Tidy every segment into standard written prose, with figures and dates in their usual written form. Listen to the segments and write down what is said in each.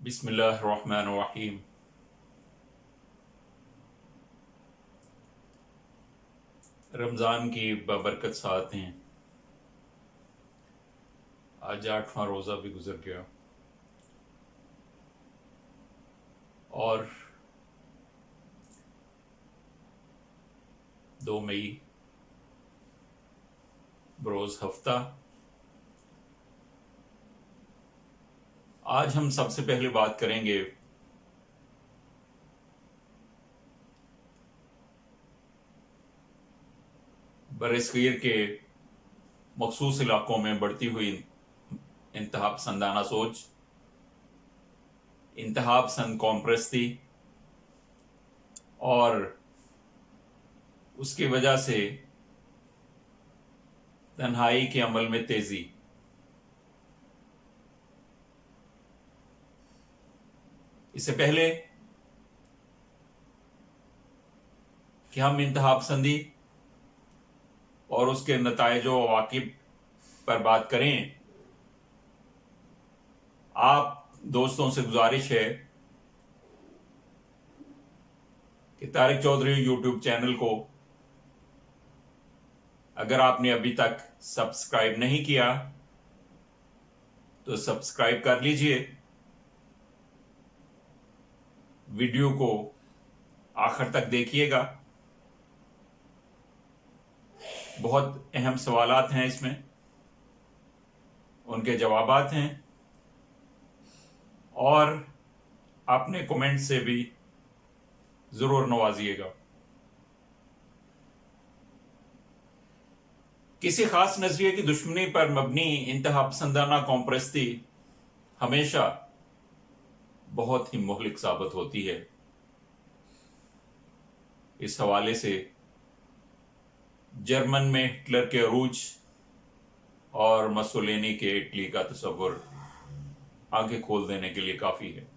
बिस्मिल्लाहिर्रहमानिर्रहीम। रमज़ान की बबरकत सातें। आज 8वां रोज़ा भी गुजर गया और 2 मई बरोज़ हफ्ता। आज हम सबसे पहले बात करेंगे बरसग़ीर के मखसूस इलाकों में बढ़ती हुई इंतहापसंदाना सोच, इंतहापसंद कौम परस्ती और उसकी वजह से तन्हाई के अमल में तेज़ी। इससे पहले कि हम इंतहापसंदी और उसके नताइज व अवाक़िब पर बात करें, आप दोस्तों से गुजारिश है कि तारिक चौधरी यूट्यूब चैनल को अगर आपने अभी तक सब्सक्राइब नहीं किया तो सब्सक्राइब कर लीजिए। वीडियो को आखिर तक देखिएगा, बहुत अहम सवालात हैं इसमें, उनके जवाबात हैं और अपने कमेंट से भी ज़रूर नवाजिएगा। किसी ख़ास नज़रिए की दुश्मनी पर मबनी इंतहापसंदाना कौम परस्ती हमेशा बहुत ही मुहलिक साबित होती है। इस हवाले से जर्मन में हिटलर के अरूज और मसोलिनी के इटली का तस्वुर आंखें खोल देने के लिए काफ़ी है।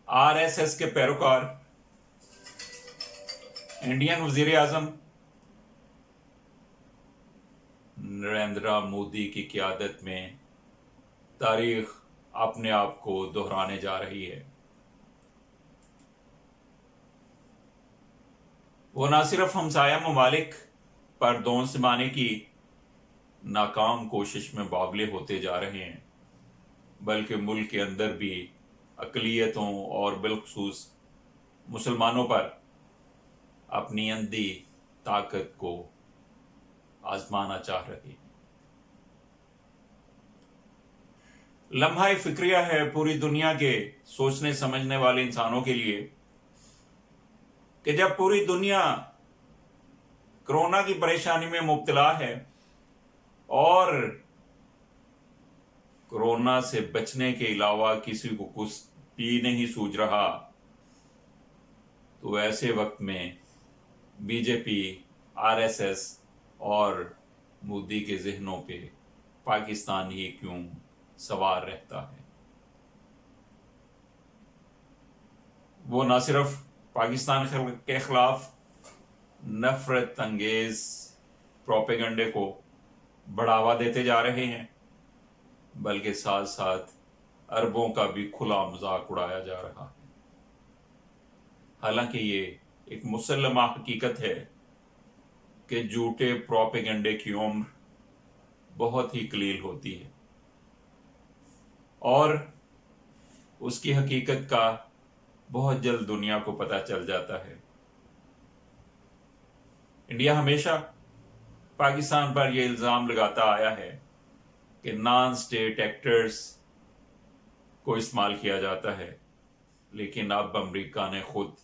आरएसएस के पैरोकार इंडियन वज़ीर आज़म नरेंद्र मोदी की क़यादत में तारीख अपने आप को दोहराने जा रही है। वो न सिर्फ हमसाया ममालिक पर दौन सिमाने की नाकाम कोशिश में बावले होते जा रहे हैं, बल्कि मुल्क के अंदर भी अक़लियतों और बिलखुसूस मुसलमानों पर अपनी अंधी ताकत को आजमाना चाह रहे हैं। लम्हा फिक्रिया है पूरी दुनिया के सोचने समझने वाले इंसानों के लिए कि जब पूरी दुनिया कोरोना की परेशानी में मुब्तला है और कोरोना से बचने के अलावा किसी को कुछ भी नहीं सूझ रहा, तो ऐसे वक्त में बीजेपी, आरएसएस और मोदी के जहनों पे पाकिस्तान ही क्यों सवार रहता है। वो न सिर्फ पाकिस्तान के खिलाफ नफरत अंगेज प्रोपेगंडे को बढ़ावा देते जा रहे हैं, बल्कि साथ साथ अरबों का भी खुला मजाक उड़ाया जा रहा है। हालांकि ये एक मुसल्लमा हकीकत है कि झूठे प्रोपेगंडे की उम्र बहुत ही कलील होती है और उसकी हकीकत का बहुत जल्द दुनिया को पता चल जाता है। इंडिया हमेशा पाकिस्तान पर यह इल्ज़ाम लगाता आया है कि नॉन स्टेट एक्टर्स को इस्तेमाल किया जाता है, लेकिन अब अमेरिका ने खुद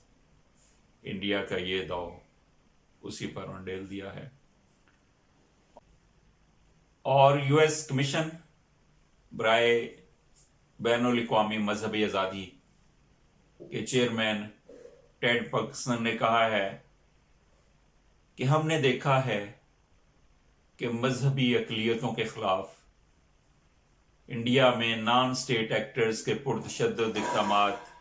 इंडिया का ये दाव उसी पर अंडेल दिया है। और यूएस कमीशन बराए बैनुल-अक़वामी मजहबी आज़ादी के चेयरमैन टेड पर्कसन ने कहा है कि हमने देखा है कि मजहबी अक़लियतों के खिलाफ इंडिया में नॉन स्टेट एक्टर्स के पुरतशद्दुद इक़दामात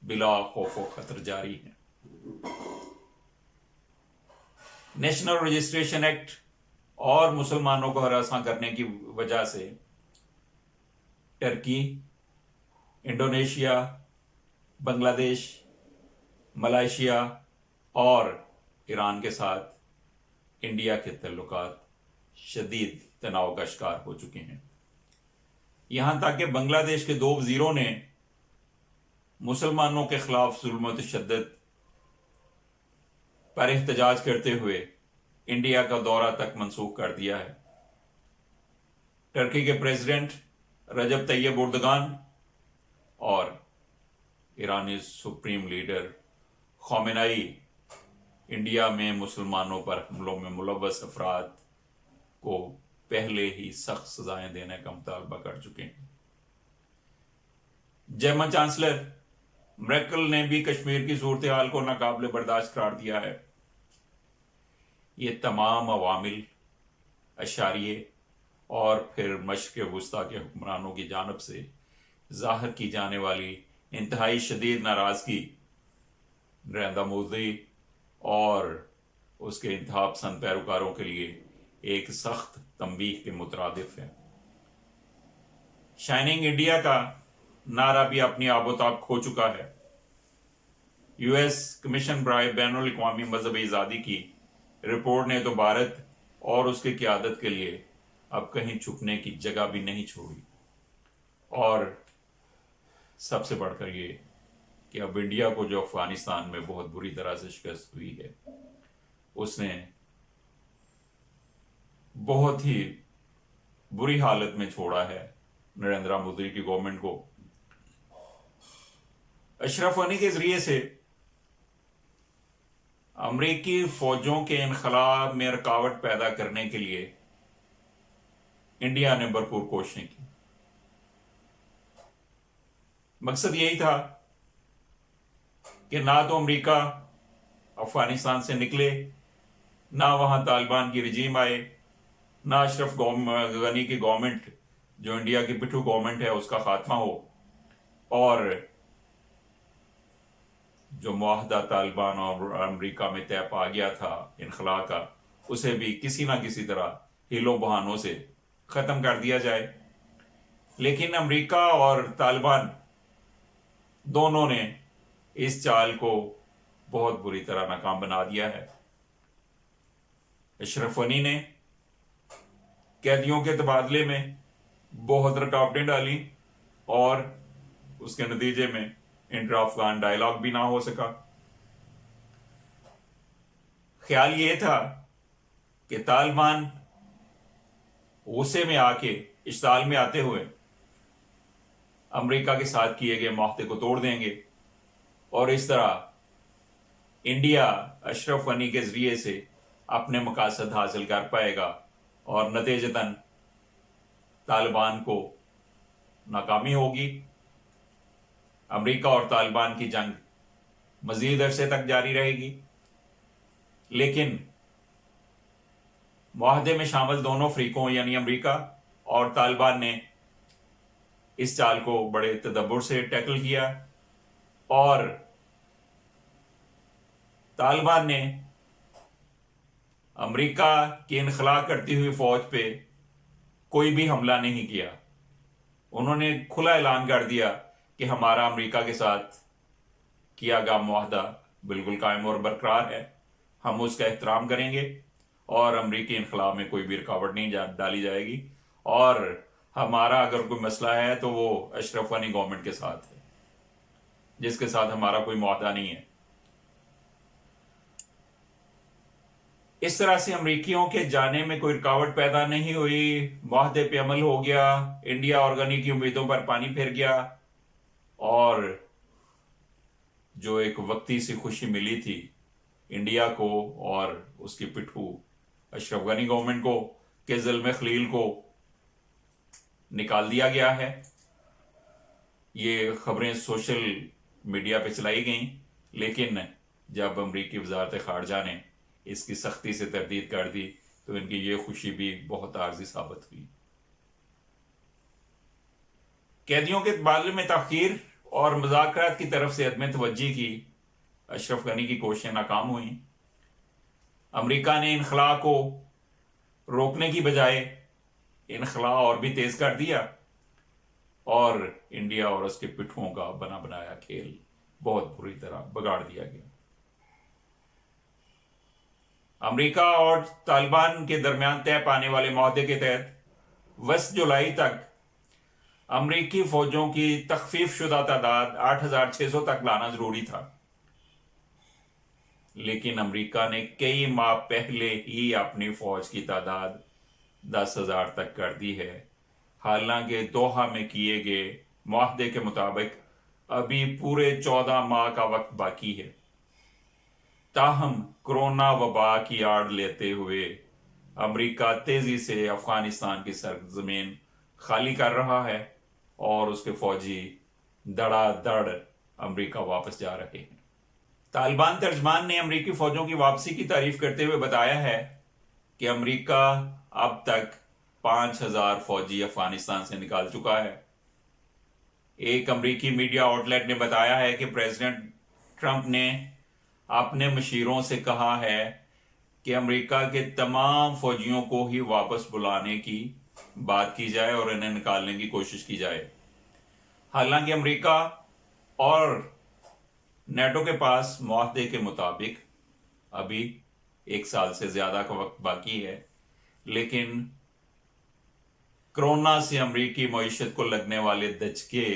बिला खौफ व खतर जारी हैं। नेशनल रजिस्ट्रेशन एक्ट और मुसलमानों को हरासा करने की वजह से टर्की, इंडोनेशिया, बांग्लादेश, मलेशिया और ईरान के साथ इंडिया के ताल्लुकात शदीद तनाव का शिकार हो चुके हैं। यहां तक कि बांग्लादेश के 2 वजीरों ने मुसलमानों के खिलाफ जुल्म व तशद्दुद पर एहतजाज करते हुए इंडिया का दौरा तक मनसूख कर दिया है। टर्की के प्रेसिडेंट रजब तैयब एर्दोगान और ईरानी सुप्रीम लीडर खामेनेई इंडिया में मुसलमानों पर हमलों में मुलव्वस अफराद को पहले ही सख्त सजाएं देने का मुतालबा कर चुके हैं। जर्मन चांसलर मर्केल ने भी कश्मीर की सूरत हाल को नाकाबिले बर्दाश्त करार दिया है। ये तमाम अवामिल, अशारिये और फिर मशरिक़ वुस्ता के हुक्मरानों की जानब से ज़ाहिर की जाने वाली इंतहाई शदीद नाराज़गी नरेंद्र मोदी और उसके इंतहा पसंद पैरोकारों के लिए एक सख्त तंबीह के मुतरादिफ है। शाइनिंग इंडिया का नारा भी अपनी आबोताब खो चुका है। यूएस कमीशन बराए बैनुल अक़वामी मजहबी आज़ादी की रिपोर्ट ने तो भारत और उसकी क़यादत के लिए अब कहीं छुपने की जगह भी नहीं छोड़ी। और सबसे बढ़कर ये कि अब इंडिया को जो अफगानिस्तान में बहुत बुरी तरह से शिकस्त हुई है, उसने बहुत ही बुरी हालत में छोड़ा है नरेंद्र मोदी की गवर्नमेंट को। अशरफ गनी के जरिए से अमरीकी फौजों के इनखला में रुकावट पैदा करने के लिए इंडिया ने भरपूर कोशिशें की। मकसद यही था कि ना तो अमेरिका अफगानिस्तान से निकले, ना वहां तालिबान की रजीम आए, ना अशरफ गनी की गवर्नमेंट जो इंडिया की पिट्ठू गवर्नमेंट है उसका खात्मा हो, और जो मुआहदा तालिबान और अमेरिका में तय पा गया था इनखला का, उसे भी किसी ना किसी तरह हीलो बहानों से ख़त्म कर दिया जाए। लेकिन अमेरिका और तालिबान दोनों ने इस चाल को बहुत बुरी तरह नाकाम बना दिया है। अशरफ गनी ने कैदियों के तबादले में बहुत रुकावटें डाली और उसके नतीजे में इंटर अफगान डायलॉग भी ना हो सका। ख्याल ये था कि तालिबान गुस्से में आके, इश्ताल में आते हुए अमेरिका के साथ किए गए मुआहदे को तोड़ देंगे और इस तरह इंडिया अशरफ गनी के जरिए से अपने मकासद हासिल कर पाएगा और नतीजतन तालिबान को नाकामी होगी। अमेरिका और तालिबान की जंग मजीद अरसे तक जारी रहेगी। लेकिन मुआहदे में शामिल दोनों फरीकों यानी अमेरिका और तालिबान ने इस चाल को बड़े तदब्बुर से टैकल किया और तालिबान ने अमेरिका की इनखला करती हुई फौज पे कोई भी हमला नहीं किया। उन्होंने खुला ऐलान कर दिया कि हमारा अमेरिका के साथ किया गया मुआहदा बिल्कुल कायम और बरकरार है, हम उसका एहतराम करेंगे और अमेरिकी इनखला में कोई भी रुकावट नहीं डाली जाएगी, और हमारा अगर कोई मसला है तो वो अशरफ गनी गवर्नमेंट के साथ है जिसके साथ हमारा कोई मुआहदा नहीं है। इस तरह से अमरीकियों के जाने में कोई रुकावट पैदा नहीं हुई, मुआहदे पे अमल हो गया, इंडिया और गनी की उम्मीदों पर पानी फिर गया और जो एक वक्ती सी खुशी मिली थी इंडिया को और उसकी पिट्ठू अशरफ गनी गवर्नमेंट को कि ज़ुल्म खलील को निकाल दिया गया है। ये खबरें सोशल मीडिया पे चलाई गई, लेकिन जब अमरीकी वजारत खारजा ने इसकी सख्ती से तरदीद कर दी तो इनकी ये खुशी भी बहुत आर्जी साबित हुई। कैदियों के तबादले में ताखीर और मुज़ाकरात की तरफ से अदम तवज्जी की अशरफ गनी की कोशिशें नाकाम हुई। अमेरिका ने इनखला को रोकने की बजाय इनखला और भी तेज कर दिया اور انڈیا اور اس کے پٹھوں کا بنا بنایا کھیل بہت بری طرح بگاڑ دیا گیا۔ امریکہ اور طالبان کے درمیان طے پانے والے معاہدے کے تحت 20 جولائی تک امریکی فوجوں کی تخفیف شدہ تعداد 8,600 تک لانا ضروری تھا، لیکن امریکہ نے کئی ماہ پہلے ہی اپنی فوج کی تعداد 10,000 تک کر دی ہے، حالانکہ دوحہ میں کیے گئے معاہدے کے مطابق ابھی پورے 14 ماہ کا وقت باقی ہے۔ تاہم کرونا وبا کی آڑ لیتے ہوئے امریکہ تیزی سے افغانستان کی سرزمین خالی کر رہا ہے اور اس کے فوجی دڑا دڑ امریکہ واپس جا رہے ہیں۔ طالبان ترجمان نے امریکی فوجوں کی واپسی کی تعریف کرتے ہوئے بتایا ہے کہ امریکہ اب تک 5,000 فوجی افغانستان سے نکال چکا ہے۔ ایک امریکی میڈیا آؤٹ لیٹ نے بتایا ہے کہ پریزیڈنٹ ٹرمپ نے اپنے مشیروں سے کہا ہے کہ امریکہ کے تمام فوجیوں کو ہی واپس بلانے کی بات کی جائے اور انہیں نکالنے کی کوشش کی جائے۔ حالانکہ امریکہ اور نیٹو کے پاس معاہدے کے مطابق ابھی 1 سال سے زیادہ کا وقت باقی ہے، لیکن کرونا سے امریکی معیشت کو لگنے والے دھچکے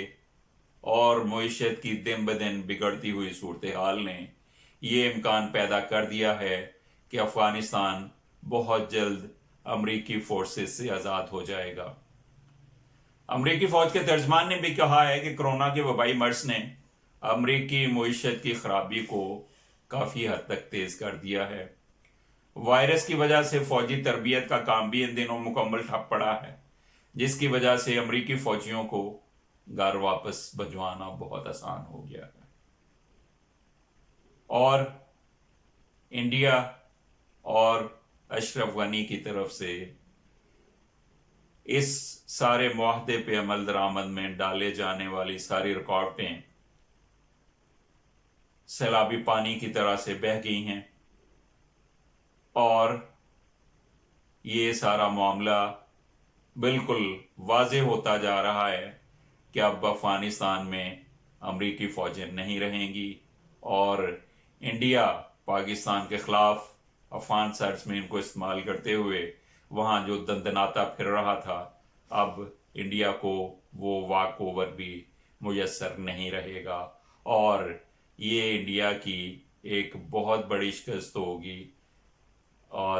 اور معیشت کی دن بدن بگڑتی ہوئی صورتحال نے یہ امکان پیدا کر دیا ہے کہ افغانستان بہت جلد امریکی فورسز سے آزاد ہو جائے گا۔ امریکی فوج کے ترجمان نے بھی کہا ہے کہ کرونا کے وبائی مرض نے امریکی معیشت کی خرابی کو کافی حد تک تیز کر دیا ہے۔ وائرس کی وجہ سے فوجی تربیت کا کام بھی ان دنوں مکمل ٹھپ پڑا ہے، جس کی وجہ سے امریکی فوجیوں کو گھر واپس بھجوانا بہت آسان ہو گیا ہے۔ اور انڈیا اور اشرف غنی کی طرف سے اس سارے معاہدے پہ عمل درآمد میں ڈالے جانے والی ساری رکاوٹیں سیلابی پانی کی طرح سے بہہ گئی ہیں، اور یہ سارا معاملہ بالکل واضح ہوتا جا رہا ہے کہ اب افغانستان میں امریکی فوجیں نہیں رہیں گی، اور انڈیا پاکستان کے خلاف افغان سرزمین کو استعمال کرتے ہوئے وہاں جو دندناتا پھر رہا تھا، اب انڈیا کو وہ واک اوور بھی میسر نہیں رہے گا، اور یہ انڈیا کی ایک بہت بڑی شکست ہوگی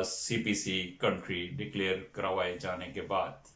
CPC کنٹری ڈکلیئر کروائے جانے کے بعد۔